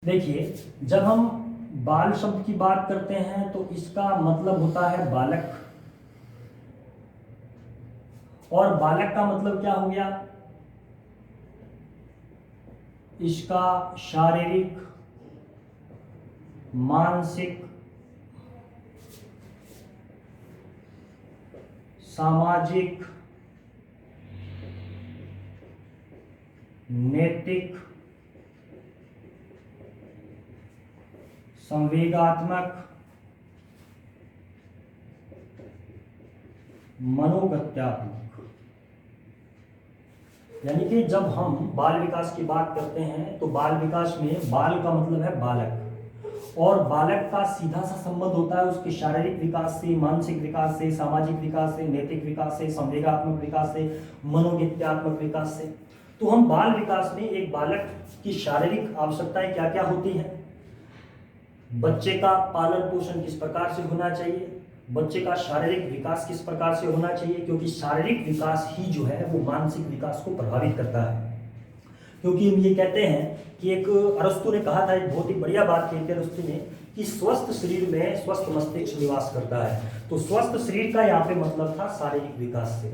देखिए, जब हम बाल शब्द की बात करते हैं तो इसका मतलब होता है बालक। और बालक का मतलब क्या हो गया? इसका शारीरिक, मानसिक, सामाजिक, नैतिक, संवेगात्मक, मनोगत्यात्मक। यानी कि जब हम बाल विकास की बात करते हैं तो बाल विकास में बाल का मतलब है बालक, और बालक का सीधा सा संबंध होता है उसके शारीरिक विकास से, मानसिक विकास से, सामाजिक विकास से, नैतिक विकास से, संवेगात्मक विकास से, मनोविज्ञात्मक विकास से। तो हम बाल विकास में एक बालक की शारीरिक आवश्यकताएं क्या क्या होती हैं, बच्चे का पालन पोषण किस प्रकार से होना चाहिए, बच्चे का शारीरिक विकास किस प्रकार से होना चाहिए, क्योंकि शारीरिक विकास ही जो है वो मानसिक विकास को प्रभावित करता है। क्योंकि हम ये कहते हैं कि एक अरस्तु ने कहा था, एक बहुत ही बढ़िया बात कही थी अरस्तु ने, कि स्वस्थ शरीर में स्वस्थ मस्तिष्क निवास करता है। तो स्वस्थ शरीर का यहाँ पे मतलब था शारीरिक विकास से,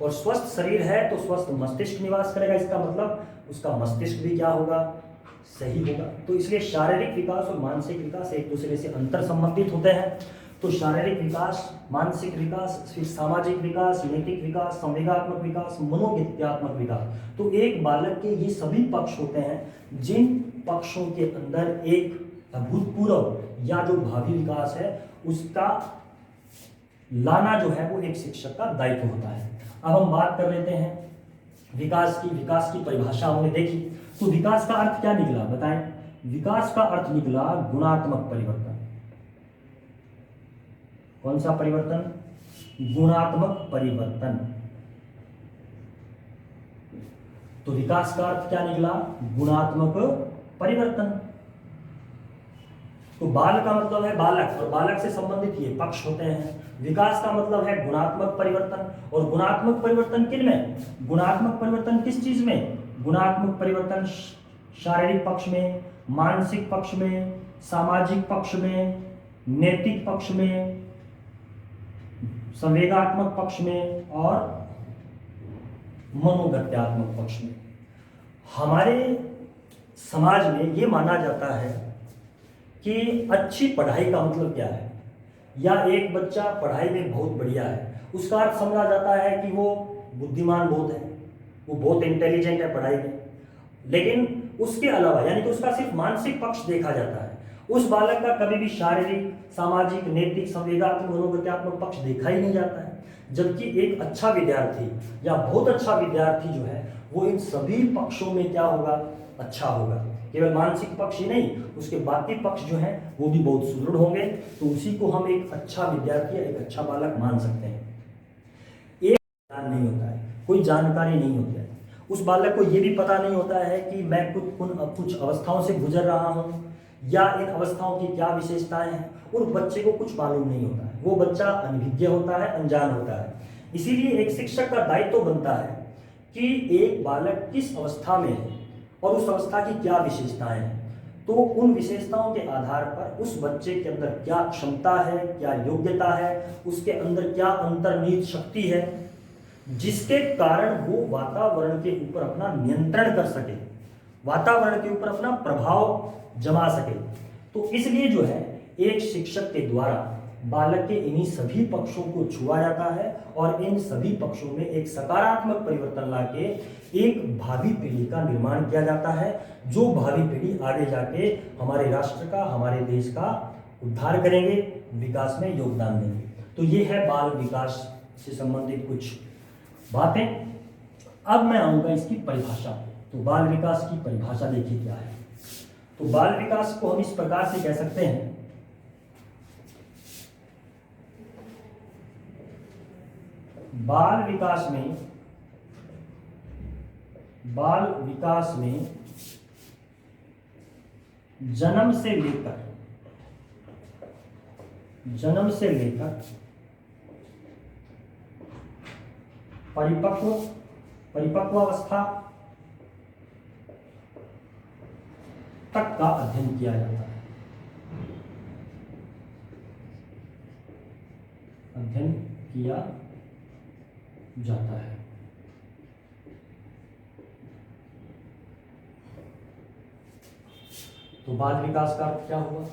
और स्वस्थ शरीर है तो स्वस्थ मस्तिष्क निवास करेगा, इसका मतलब उसका मस्तिष्क भी क्या होगा, सही होगा। तो इसलिए शारीरिक विकास और मानसिक विकास एक दूसरे से अंतर संबंधित होते हैं। तो शारीरिक विकास, मानसिक विकास, फिर सामाजिक विकास, नैतिक विकास, संवेगात्मक विकास, मनोविज्ञात्मक विकास। तो एक बालक के ये सभी पक्ष होते हैं जिन पक्षों के अंदर एक अभूतपूर्व या जो भावी विकास है उसका लाना जो है वो एक शिक्षक का दायित्व होता है। अब हम बात कर लेते हैं विकास की। विकास की परिभाषा हमने देखी, तो विकास का अर्थ क्या निकला बताएं? विकास का अर्थ निकला गुणात्मक परिवर्तन। कौन सा परिवर्तन? गुणात्मक परिवर्तन। तो विकास का अर्थ क्या निकला? गुणात्मक परिवर्तन। तो बाल का मतलब है बालक, और बालक से संबंधित ये पक्ष होते हैं। विकास का मतलब है गुणात्मक परिवर्तन, और गुणात्मक परिवर्तन किन में? गुणात्मक परिवर्तन किस चीज में? गुणात्मक परिवर्तन शारीरिक पक्ष में, मानसिक पक्ष में, सामाजिक पक्ष में, नैतिक पक्ष में, संवेगात्मक पक्ष में और मनोगत्यात्मक पक्ष में। हमारे समाज में यह माना जाता है कि अच्छी पढ़ाई का मतलब क्या है, या एक बच्चा पढ़ाई में बहुत बढ़िया है, उसका अर्थ समझा जाता है कि वो बुद्धिमान बहुत है, वो बहुत इंटेलिजेंट है पढ़ाई में। लेकिन उसके अलावा यानी कि उसका सिर्फ मानसिक पक्ष देखा जाता है, उस बालक का कभी भी शारीरिक, सामाजिक, नैतिक, संवेगात्मक, मनोविज्ञात्मक पक्ष देखा ही नहीं जाता है। जबकि एक अच्छा विद्यार्थी या बहुत अच्छा विद्यार्थी जो है वो इन सभी पक्षों में क्या होगा? अच्छा होगा। केवल मानसिक पक्ष ही नहीं, उसके बाकी पक्ष जो है वो भी बहुत सुदृढ़ होंगे। तो उसी को हम एक अच्छा विद्यार्थी या एक अच्छा बालक मान सकते हैं। एक ज्ञान नहीं होता है, कोई जानकारी नहीं होती है, उस बालक को ये भी पता नहीं होता है कि मैं कुछ अवस्थाओं से गुजर रहा हूँ या इन अवस्थाओं की क्या विशेषताएं हैं, और बच्चे को कुछ मालूम नहीं होता है। वो बच्चा अनभिज्ञ होता है, अनजान होता है। इसीलिए एक शिक्षक का दायित्व तो बनता है कि एक बालक किस अवस्था में है और उस अवस्था की क्या विशेषताएं हैं, तो उन विशेषताओं के आधार पर उस बच्चे के अंदर क्या क्षमता है, क्या योग्यता है, उसके अंदर क्या अंतर्निहित शक्ति है, जिसके कारण वो वातावरण के ऊपर अपना नियंत्रण कर सके, वातावरण के ऊपर अपना प्रभाव जमा सके। तो इसलिए जो है एक शिक्षक के द्वारा बालक के इन्हीं सभी पक्षों को छुआ जाता है और इन सभी पक्षों में एक सकारात्मक परिवर्तन लाके एक भावी पीढ़ी का निर्माण किया जाता है, जो भावी पीढ़ी आगे जाके हमारे राष्ट्र का, हमारे देश का उद्धार करेंगे, विकास में योगदान देंगे। तो ये है बाल विकास से संबंधित कुछ बातें। अब मैं आऊंगा इसकी परिभाषा। तो बाल विकास की परिभाषा देखिए क्या है। तो बाल विकास को हम इस प्रकार से कह सकते हैं, बाल विकास में जन्म से लेकर परिपक्वावस्था तक का अध्ययन किया जाता है। अध्ययन किया जाता है। तो बाल विकास का अर्थ क्या हुआ?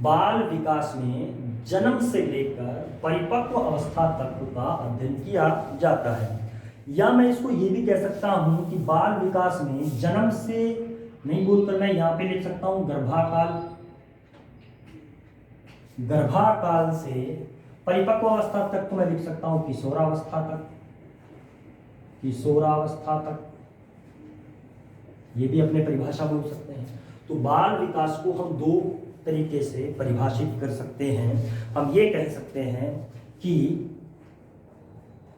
बाल विकास में जन्म से लेकर परिपक्व अवस्था तक का अध्ययन किया जाता है। या मैं इसको ये भी कह सकता हूं कि बाल विकास में जन्म से नहीं बोलकर मैं यहां पे लिख सकता हूं गर्भाकाल। गर्भाकाल से परिपक्व अवस्था तक तो मैं लिख सकता हूं किशोरावस्था तक। किशोरावस्था तक ये भी अपने परिभाषा बोल सकते हैं। तो बाल विकास को हम दो तरीके से परिभाषित कर सकते हैं। हम ये कह सकते हैं कि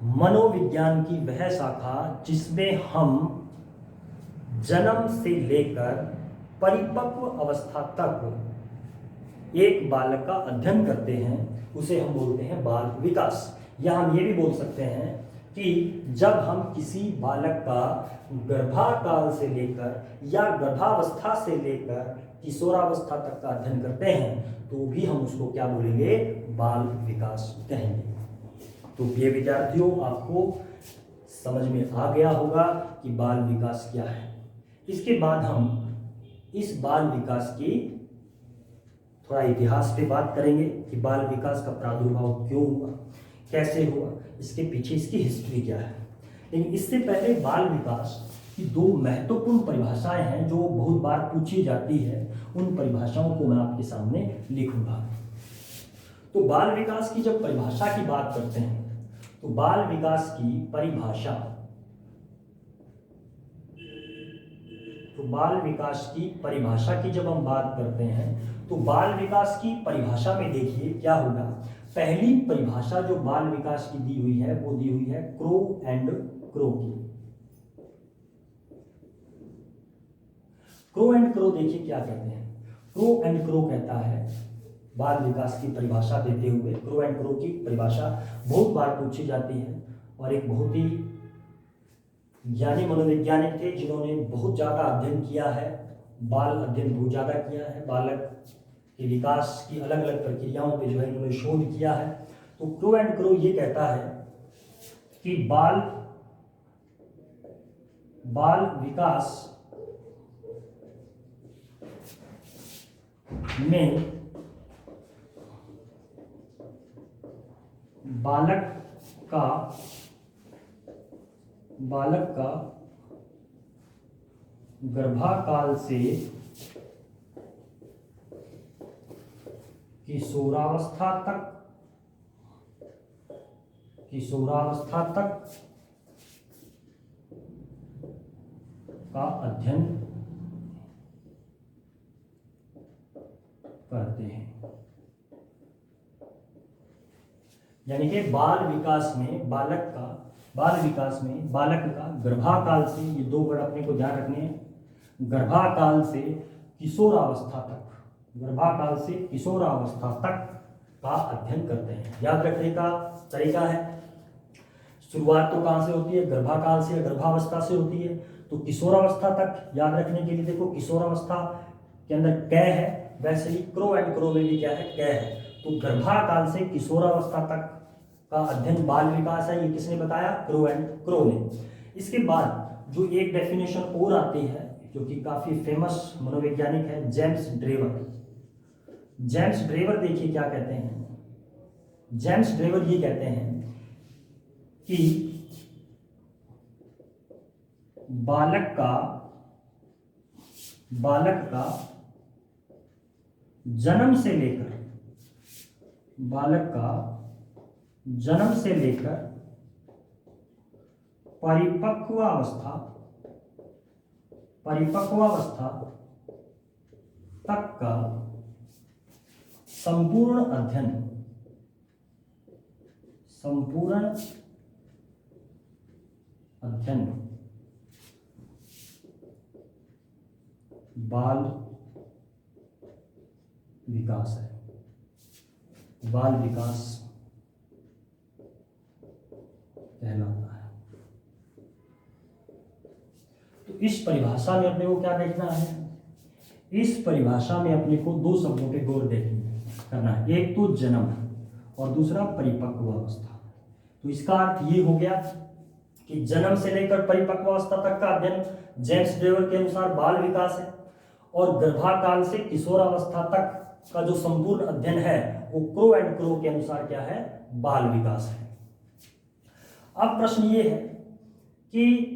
मनोविज्ञान की वह शाखा जिसमें हम जन्म से लेकर परिपक्व अवस्था तक एक बालक का अध्ययन करते हैं, उसे हम बोलते हैं बाल विकास। या हम ये भी बोल सकते हैं कि जब हम किसी बालक का गर्भाकाल से लेकर या गर्भावस्था से लेकर किशोरावस्था तक का अध्ययन करते हैं तो भी हम उसको क्या बोलेंगे? बाल विकास कहेंगे। तो ये विद्यार्थियों, आपको समझ में आ गया होगा कि बाल विकास क्या है। इसके बाद हम इस बाल विकास की थोड़ा इतिहास पे बात करेंगे कि बाल विकास का प्रादुर्भाव क्यों हुआ, कैसे हुआ, इसके पीछे इसकी हिस्ट्री क्या है। लेकिन इससे पहले बाल विकास की दो महत्वपूर्ण परिभाषाएं हैं जो बहुत बार पूछी जाती है। उन परिभाषाओं को मैं आपके सामने लिखूंगा। तो बाल विकास की जब परिभाषा की बात करते हैं तो बाल विकास की परिभाषा, तो बाल विकास की परिभाषा की जब हम बात करते हैं तो बाल विकास की परिभाषा में देखिए क्या होगा। पहली परिभाषा जो बाल विकास की दी हुई है वो दी हुई है क्रो एंड क्रो की। क्रो एंड क्रो देखिए क्या कहते हैं। क्रो एंड क्रो कहता है बाल विकास की परिभाषा देते हुए, क्रो एंड क्रो की परिभाषा बहुत बार पूछी जाती है और एक बहुत ही ज्ञानी मनोवैज्ञानिक थे जिन्होंने बहुत ज़्यादा अध्ययन किया है, बाल अध्ययन बहुत ज़्यादा किया है, बालक के विकास की अलग अलग प्रक्रियाओं पे जो है इन्होंने शोध किया है। तो क्रो एंड क्रो ये कहता है कि बाल विकास में बालक का गर्भाकाल से किशोरावस्था तक का अध्ययन करते हैं। यानी कि बाल विकास में बालक का गर्भाकाल से, ये दो वर्ड अपने को ध्यान रखने हैं, गर्भाकाल से किशोरावस्था तक का अध्ययन करते हैं। याद रखने का तरीका है, शुरुआत तो कहां से होती है? गर्भाकाल से या गर्भावस्था से होती है। तो किशोरावस्था तक याद रखने के लिए देखो, किशोरावस्था के अंदर कै है, वैसे ही क्रो एंड क्रो में भी क्या है? कै है। तो गर्भाकाल से किशोरावस्था तक का अध्ययन बाल विकास है। ये किसने बताया? क्रो एंड क्रो ने। इसके बाद जो एक डेफिनेशन और आती है जो कि काफी फेमस मनोवैज्ञानिक है, जेम्स ड्रेवर देखिए क्या कहते हैं। जेम्स ड्रेवर ये कहते हैं कि बालक का जन्म से लेकर परिपक्वावस्था तक का संपूर्ण अध्ययन बाल विकास है। बाल विकास कहलाता है। तो इस परिभाषा में अपने को क्या देखना है इस परिभाषा में अपने को दो शब्दों पे गौर करना है, एक तो जन्म और दूसरा परिपक्व अवस्था। तो इसका अर्थ ये हो गया कि जन्म से लेकर परिपक्व अवस्था तक का अध्ययन जेम्स ड्रेवर के अनुसार बाल विकास है, और गर्भाकाल से किशोरावस्था तक का जो संपूर्ण अध्ययन है वो क्रो एंड क्रो के अनुसार क्या है, बाल विकास है। अब प्रश्न ये है कि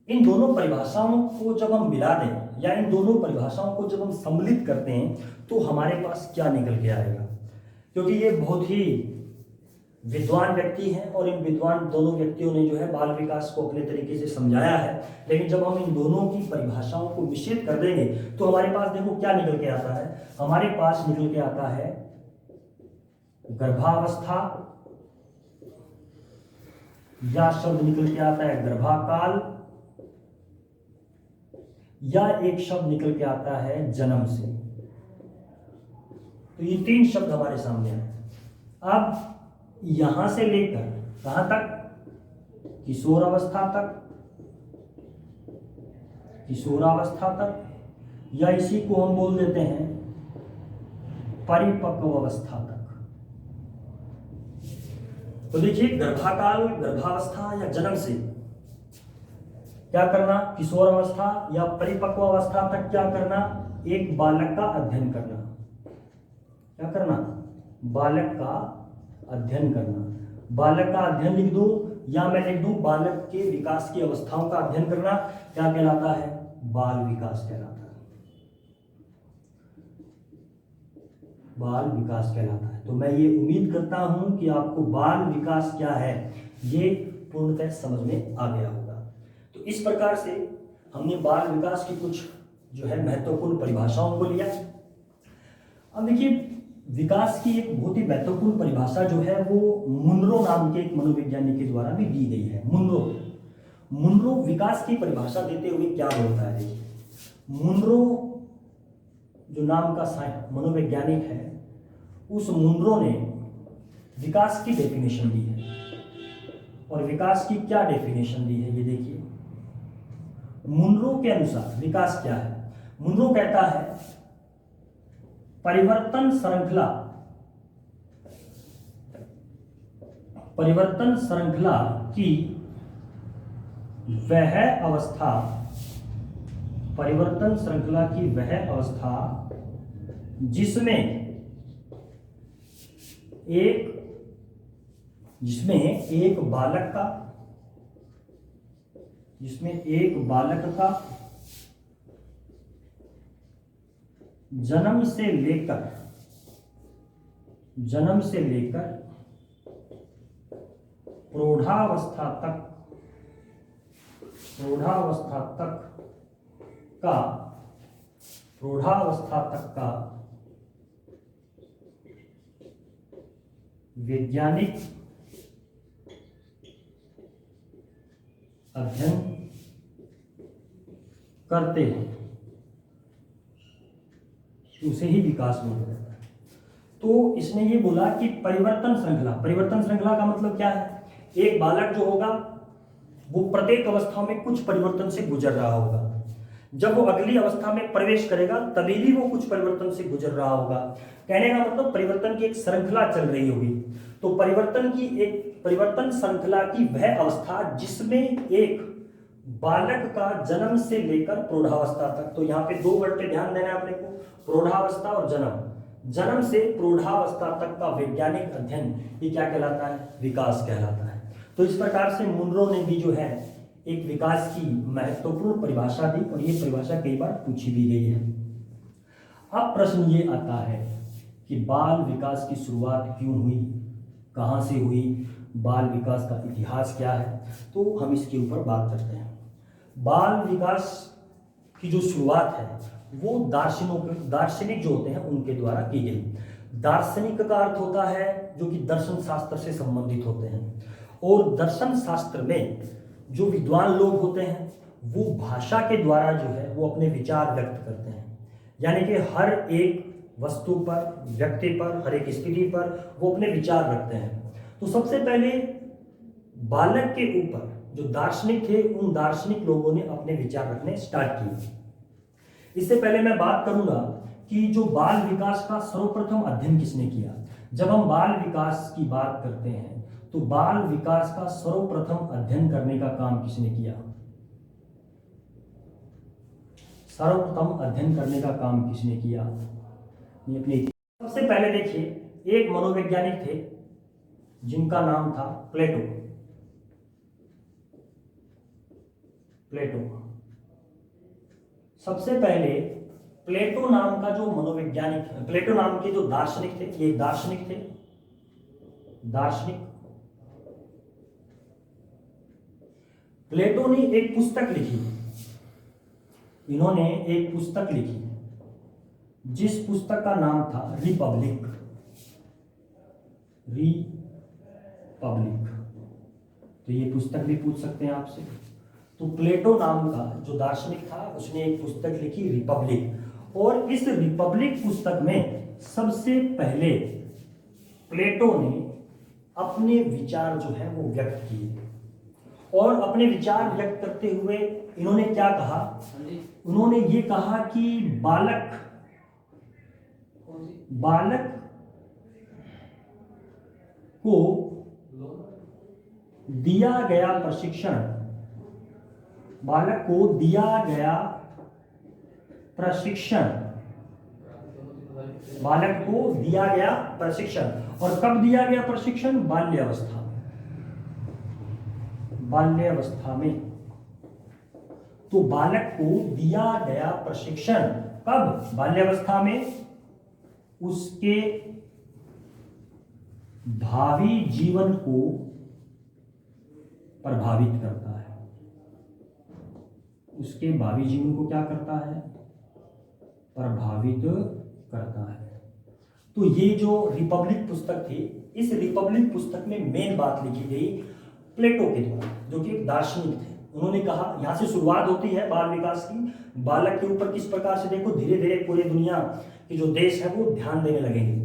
इन दोनों परिभाषाओं को जब हम मिला दें या इन दोनों परिभाषाओं को जब हम सम्मिलित करते हैं तो हमारे पास क्या निकल के आएगा, क्योंकि ये बहुत ही विद्वान व्यक्ति हैं और इन विद्वान दोनों व्यक्तियों ने जो है बाल विकास को अपने तरीके से समझाया है। लेकिन जब हम इन दोनों की परिभाषाओं को मिश्रित कर देंगे तो हमारे पास देखो क्या निकल के आता है, हमारे पास निकल के आता है गर्भावस्था, या शब्द निकल के आता है गर्भाकाल, या एक शब्द निकल के आता है जन्म से। तो ये तीन शब्द हमारे सामने हैं। अब यहां से लेकर कहां तक, किशोरावस्था तक, किशोरावस्था तक, या इसी को हम बोल देते हैं परिपक्व अवस्था तक। तो देखिए गर्भाकाल, गर्भावस्था या जन्म से क्या करना, किशोरावस्था या परिपक्व अवस्था तक क्या करना, एक बालक का अध्ययन करना। क्या करना, बालक का अध्ययन करना। बालक का अध्ययन लिख दूं या मैं लिख दूं बालक के विकास की अवस्थाओं का अध्ययन करना, क्या कहलाता है, बाल विकास कहलाता है। बाल विकास कहलाता है। तो मैं ये उम्मीद करता हूं कि आपको बाल विकास क्या है ये पूर्णतः समझ में आ गया होगा। तो इस प्रकार से हमने बाल विकास की कुछ जो है महत्वपूर्ण परिभाषाओं को लिया। अब देखिए विकास की एक बहुत ही महत्वपूर्ण परिभाषा जो है वो मुनरो नाम के एक मनोवैज्ञानिक के द्वारा भी दी गई है। मुनरो विकास की परिभाषा देते हुए क्या बोलता है, देखिए मुनरो जो नाम का मनोवैज्ञानिक है, उस मुनरो ने विकास की डेफिनेशन दी है। और विकास की क्या डेफिनेशन दी है ये देखिए। मुनरो के अनुसार विकास क्या है, मुनरो कहता है परिवर्तन श्रृंखला की वह अवस्था, परिवर्तन श्रृंखला की वह अवस्था जिसमें एक बालक का जन्म से लेकर प्रौढ़ावस्था तक का वैज्ञानिक अध्ययन करते हैं, उसे ही विकास बोला जाता है। तो इसने ये बोला कि परिवर्तन श्रृंखला का मतलब क्या है, एक बालक जो होगा वो प्रत्येक अवस्था में कुछ परिवर्तन से गुजर रहा होगा। जब वो अगली अवस्था में प्रवेश करेगा तभी भी वो कुछ परिवर्तन से गुजर रहा होगा। कहने का मतलब परिवर्तन की एक श्रृंखला चल रही होगी। तो परिवर्तन श्रृंखला की वह अवस्था जिसमें एक बालक का जन्म से लेकर प्रौढ़ावस्था तक। तो यहाँ पे दो वर्ड पे ध्यान देना है अपने को, प्रौढ़ावस्था और जन्म से प्रौढ़ावस्था तक का वैज्ञानिक अध्ययन ये क्या कहलाता है, विकास कहलाता है। तो इस प्रकार से मुनरो ने भी जो है एक विकास की महत्वपूर्ण परिभाषा दी और ये परिभाषा कई बार पूछी भी गई है। अब प्रश्न ये आता है कि बाल विकास की शुरुआत क्यों हुई, कहाँ से हुई, बाल विकास का इतिहास क्या है, तो हम इसके ऊपर बात करते हैं। बाल विकास की जो शुरुआत है वो दार्शनिक जो होते हैं उनके द्वारा की गई। दार्शनिक का अर्थ होता है जो कि दर्शन शास्त्र से संबंधित होते हैं, और दर्शन शास्त्र में जो विद्वान लोग होते हैं वो भाषा के द्वारा जो है वो अपने विचार व्यक्त करते हैं। यानी कि हर एक वस्तु पर, व्यक्ति पर, हर एक स्थिति पर वो अपने विचार रखते हैं। तो सबसे पहले बालक के ऊपर जो दार्शनिक थे उन दार्शनिक लोगों ने अपने विचार रखने स्टार्ट किए। इससे पहले मैं बात करूंगा कि जो बाल विकास का सर्वप्रथम अध्ययन किसने किया। जब हम बाल विकास की बात करते हैं तो बाल विकास का सर्वप्रथम अध्ययन करने का काम किसने किया। सर्वप्रथम अध्ययन करने का काम किसने किया। ये अपने सबसे पहले देखिए एक मनोवैज्ञानिक थे जिनका नाम था प्लेटो। प्लेटो सबसे पहले प्लेटो नाम का जो मनोवैज्ञानिक, प्लेटो नाम के जो दार्शनिक थे, ये दार्शनिक थे, दार्शनिक। प्लेटो ने एक पुस्तक लिखी, इन्होंने एक पुस्तक लिखी जिस पुस्तक का नाम था रिपब्लिक। रिपब्लिक, तो ये पुस्तक भी पूछ सकते हैं आपसे। तो प्लेटो नाम का जो दार्शनिक था उसने एक पुस्तक लिखी रिपब्लिक, और इस रिपब्लिक पुस्तक में सबसे पहले प्लेटो ने अपने विचार जो है वो व्यक्त किए, और अपने विचार व्यक्त करते हुए इन्होंने क्या कहा, उन्होंने ये कहा कि बालक को दिया गया प्रशिक्षण, बालक को दिया गया प्रशिक्षण, बालक को दिया गया प्रशिक्षण, और कब दिया गया प्रशिक्षण, बाल्यावस्था में, बाल्यावस्था में। तो बालक को दिया गया प्रशिक्षण कब, बाल्यावस्था में, उसके भावी जीवन को प्रभावित करता है, उसके भावी जीवन को क्या करता है, प्रभावित करता है। तो ये जो रिपब्लिक पुस्तक थी, इस रिपब्लिक पुस्तक में मेन बात लिखी गई प्लेटो के द्वारा, जो कि एक दार्शनिक थे। उन्होंने कहा, यहां से शुरुआत होती है बाल विकास की, बालक के ऊपर किस प्रकार से देखो धीरे धीरे पूरी दुनिया के जो देश है वो ध्यान देने लगेंगे।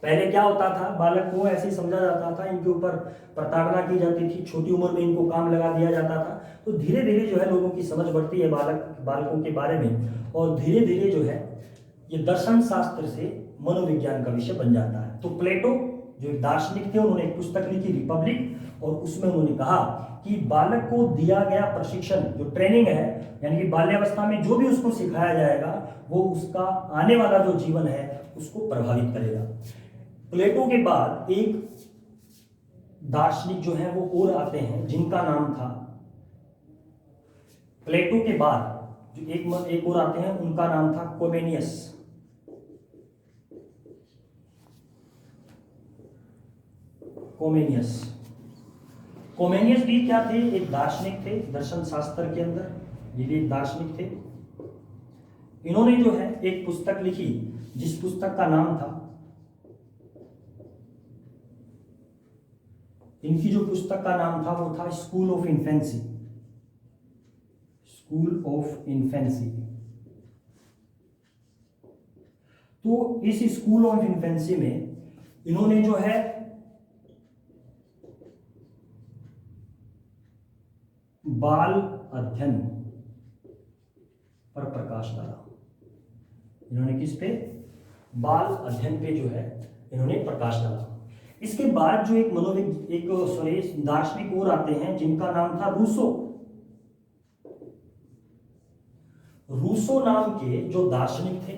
पहले क्या होता था, बालक को ऐसे ही समझा जाता था, इनके ऊपर प्रताड़ना की जाती थी, छोटी उम्र में इनको काम लगा दिया जाता था। तो धीरे धीरे जो है लोगों की समझ बढ़ती है बालकों के बारे में, और धीरे धीरे जो है ये दर्शन शास्त्र से मनोविज्ञान का विषय बन जाता है। तो प्लेटो जो एक दार्शनिक थे, उन्होंने एक पुस्तक लिखी रिपब्लिक, और उसमें उन्होंने कहा कि बालक को दिया गया प्रशिक्षण, जो ट्रेनिंग है, यानी कि बाल्यावस्था में जो भी उसको सिखाया जाएगा वो उसका आने वाला जो जीवन है उसको प्रभावित करेगा। प्लेटो के बाद एक दार्शनिक जो है वो और आते हैं जिनका नाम था, प्लेटो के बाद जो एक और आते हैं उनका नाम था कोमेनियस। कोमेनियस भी क्या थे, एक दार्शनिक थे दर्शन शास्त्र के अंदर, ये भी एक दार्शनिक थे। इन्होंने जो है एक पुस्तक लिखी जिस पुस्तक का नाम था, इनकी जो पुस्तक का नाम था वो था school of infancy. School of infancy. तो इस स्कूल ऑफ इन्फेंसी में इन्होंने जो है बाल अध्ययन पर प्रकाश डाला। इन्होंने किस पे, बाल अध्ययन पे जो है इन्होंने प्रकाश डाला। इसके बाद जो एक दार्शनिक और आते हैं जिनका नाम था रूसो। रूसो नाम के जो दार्शनिक थे,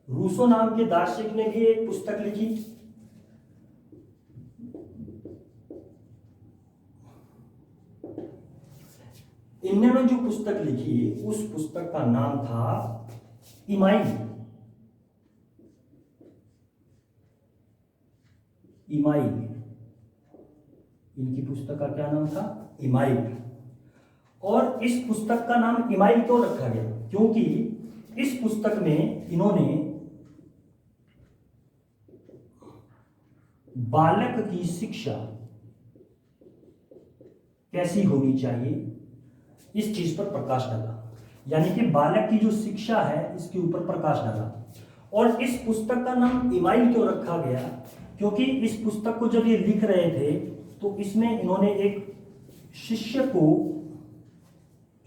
रूसो नाम के दार्शनिक ने भी एक पुस्तक लिखी, इन्होंने जो पुस्तक लिखी उस पुस्तक का नाम था इमाइल। इनकी पुस्तक का क्या नाम था, इमाइल। और इस पुस्तक का नाम इमाइल क्यों रखा गया, क्योंकि इस पुस्तक में इन्होंने बालक की शिक्षा कैसी होनी चाहिए इस चीज पर प्रकाश डाला, यानी कि बालक की जो शिक्षा है इसके ऊपर प्रकाश डाला। और इस पुस्तक का नाम इमाइल क्यों रखा गया, क्योंकि इस पुस्तक को जब ये लिख रहे थे तो इसमें इन्होंने एक शिष्य को,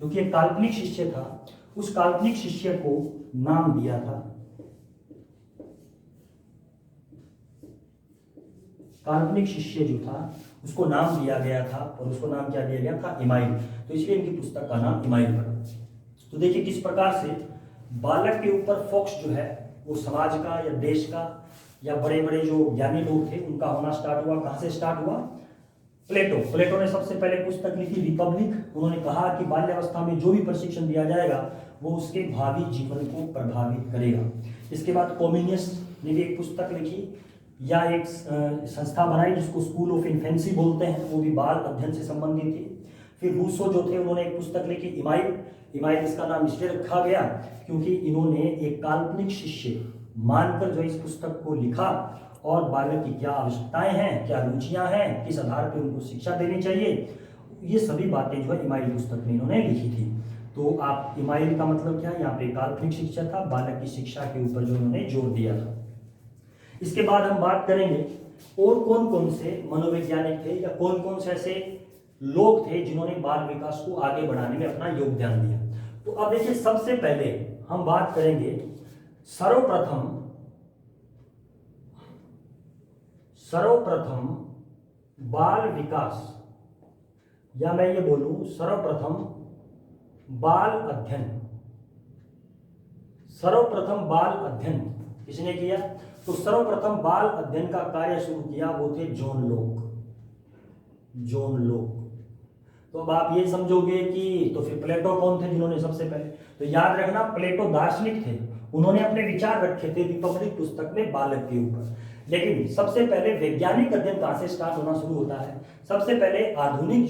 जो कि एक काल्पनिक शिष्य था, उस काल्पनिक शिष्य को नाम दिया था, काल्पनिक शिष्य जो था उसको नाम दिया गया था, और उसको नाम क्या दिया गया था? इमाइल। तो इसलिए इनकी पुस्तक का नाम इमाइल पड़ा। तो देखिए किस प्रकार से बालक के ऊपर फोकस जो है वो समाज का या देश का या बड़े बड़े जो ज्ञानी लोग थे उनका होना स्टार्ट हुआ। कहाँ से स्टार्ट हुआ? प्लेटो ने सबसे पहले पुस्तक लिखी रिपब्लिक। उन्होंने कहा कि बाल्यावस्था में जो भी प्रशिक्षण दिया जाएगा वो उसके भावी जीवन को प्रभावित करेगा। इसके बाद कॉम्युनिस्ट ने भी एक पुस्तक लिखी या एक संस्था बनाई जिसको स्कूल ऑफ इन्फेंसी बोलते हैं, वो भी बाल अध्ययन से संबंधित थी। फिर रूसो जो थे उन्होंने एक पुस्तक लिखी इमाइल। इसका नाम इसलिए रखा गया क्योंकि इन्होंने एक काल्पनिक शिष्य मानकर जो इस पुस्तक को लिखा और बालक की क्या आवश्यकताएं हैं, क्या रुचियां हैं, किस आधार पर उनको शिक्षा देनी चाहिए, ये सभी बातें जो है इमाइल पुस्तक में इन्होंने लिखी थी। तो आप इमाइल का मतलब क्या है? यहाँ पे काल्पनिक शिक्षा था, बालक की शिक्षा के ऊपर जो उन्होंने जोर दिया था। इसके बाद हम बात करेंगे और कौन कौन से मनोवैज्ञानिक थे या कौन कौन से ऐसे लोग थे जिन्होंने बाल विकास को आगे बढ़ाने में अपना योगदान दिया। तो अब देखिए सबसे पहले हम बात करेंगे सर्वप्रथम बाल विकास, या मैं ये बोलूं सर्वप्रथम बाल अध्ययन किसने किया? तो सर्वप्रथम बाल अध्ययन का कार्य शुरू किया वो थे जॉन लोक। तो अब आप ये समझोगे कि तो फिर प्लेटो कौन थे जिन्होंने सबसे पहले? तो याद रखना प्लेटो दार्शनिक थे, उन्होंने अपने विचार रखे थे रिपब्लिक पुस्तक में बालक के ऊपर। लेकिन सबसे पहले वैज्ञानिक अध्ययन कहां से स्टार्ट होना शुरू होता है? सबसे पहले आधुनिक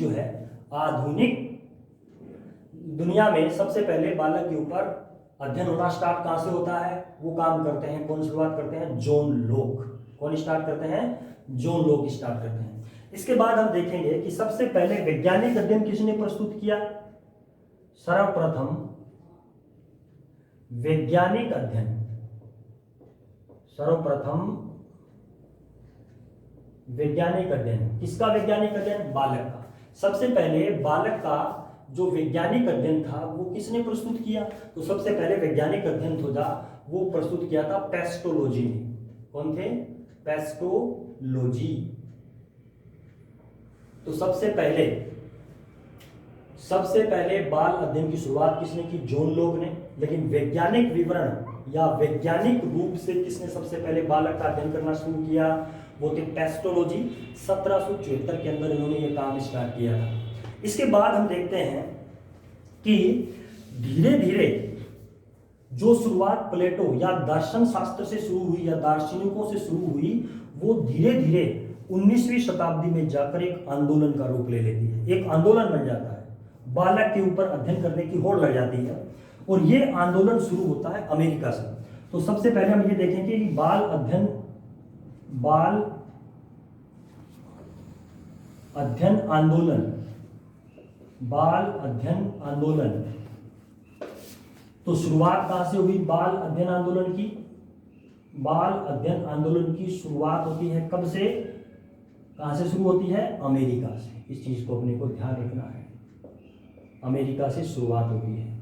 दुनिया में सबसे पहले बालक के ऊपर अध्ययन होना स्टार्ट कहां से होता है? वो काम करते हैं, कौन शुरुआत करते हैं? जॉन लोक। कौन स्टार्ट करते हैं? जॉन लोक स्टार्ट करते हैं। इसके बाद हम देखेंगे कि सबसे पहले वैज्ञानिक अध्ययन किसने प्रस्तुत किया? सर्वप्रथम वैज्ञानिक अध्ययन किसका? वैज्ञानिक अध्ययन बालक का। सबसे पहले बालक का जो वैज्ञानिक अध्ययन था वो किसने प्रस्तुत किया? तो सबसे पहले वैज्ञानिक अध्ययन था वो प्रस्तुत किया था पेस्टोलॉजी ने। कौन थे? पेस्टोलॉजी। तो सबसे पहले बाल अध्ययन की शुरुआत किसने की? जॉन लोक ने। लेकिन वैज्ञानिक विवरण या वैज्ञानिक रूप से किसने सबसे पहले बालक का अध्ययन करना शुरू किया? वो थे पेस्टोलॉजी। 1774 के अंदर इन्होंने ये काम स्टार्ट किया था। इसके बाद हम देखते हैं कि धीरे धीरे जो शुरुआत प्लेटो या दर्शन शास्त्र से शुरू हुई या दार्शनिकों से शुरू हुई वो धीरे धीरे 19वीं शताब्दी में जाकर एक आंदोलन का रूप ले लेती है। एक आंदोलन बन जाता है, बालक के ऊपर अध्ययन करने की होड़ लग जाती है और ये आंदोलन शुरू होता है अमेरिका से। तो सबसे पहले हम ये देखेंगे कि बाल अध्ययन आंदोलन तो शुरुआत कहां से हुई? बाल अध्ययन आंदोलन की शुरुआत होती है कब से? कहां से शुरू होती है? अमेरिका से। इस चीज को अपने को ध्यान रखना है, अमेरिका से शुरुआत होती है।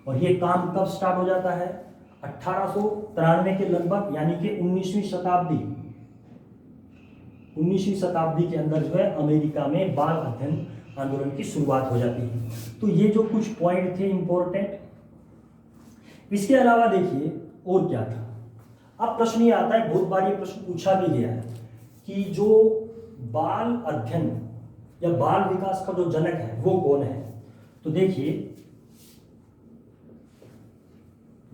और ये काम कब स्टार्ट हो जाता है? 1893 के लगभग, यानी कि 19वीं शताब्दी के अंदर जो है अमेरिका में बाल अध्ययन आंदोलन की शुरुआत हो जाती है। तो ये जो कुछ पॉइंट थे इंपॉर्टेंट। इसके अलावा देखिए और क्या था। अब प्रश्न ये आता है, बहुत बार ये प्रश्न पूछा भी गया है कि जो बाल अध्ययन या बाल विकास का जो जनक है वो कौन है? तो देखिए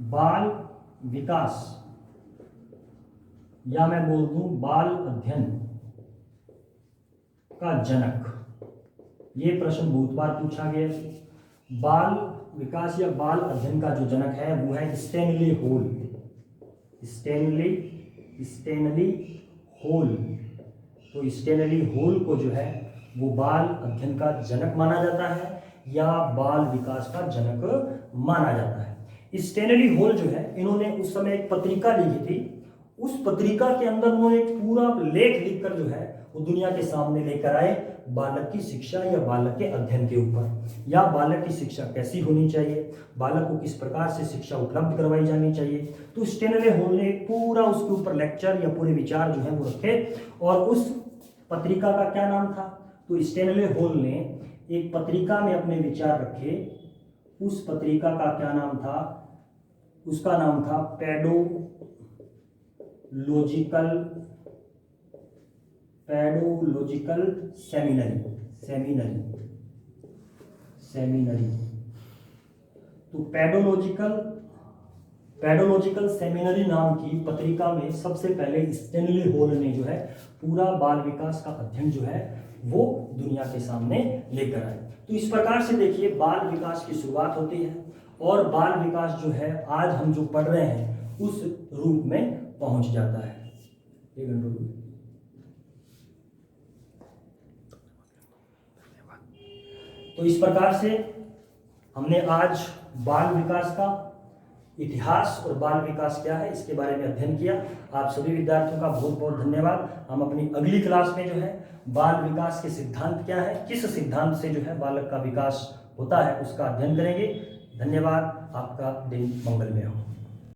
बाल विकास या मैं बोल दूं बाल अध्ययन का जनक, ये प्रश्न बहुत बार पूछा गया है। बाल विकास या बाल अध्ययन का जो जनक है वो है स्टैनली होल। तो स्टैनली होल को जो है वो बाल अध्ययन का जनक माना जाता है या बाल विकास का जनक माना जाता है। स्टैनली होल जो है इन्होंने उस समय एक पत्रिका लिखी थी उस पत्रिका के अंदर उन्होंने एक पूरा लेख लिखकर जो है वो दुनिया के सामने लेकर आए बालक की शिक्षा या बालक के अध्ययन के ऊपर, या बालक की शिक्षा कैसी होनी चाहिए, बालक को किस प्रकार से शिक्षा उपलब्ध करवाई जानी चाहिए। तो स्टेनले हॉल ने पूरा उसके ऊपर लेक्चर या पूरे विचार जो है वो रखे। और उस पत्रिका का क्या नाम था? तो स्टेनले हॉल ने एक पत्रिका में अपने विचार रखे। उस पत्रिका का क्या नाम था? उसका नाम था पेडोलॉजिकल सेमिनरी। तो पेडोलॉजिकल सेमिनरी नाम की पत्रिका में सबसे पहले स्टेनले हॉल ने जो है पूरा बाल विकास का अध्ययन जो है वो दुनिया के सामने लेकर आए। तो इस प्रकार से देखिए बाल विकास की शुरुआत होती है और बाल विकास जो है आज हम जो पढ़ रहे हैं उस रूप में पहुंच जाता है। तो इस प्रकार से हमने आज बाल विकास का इतिहास और बाल विकास क्या है इसके बारे में अध्ययन किया। आप सभी विद्यार्थियों का बहुत बहुत धन्यवाद। हम अपनी अगली क्लास में जो है बाल विकास के सिद्धांत क्या है, किस सिद्धांत से जो है बालक का विकास होता है उसका अध्ययन करेंगे। धन्यवाद। आपका दिन मंगलमय हो।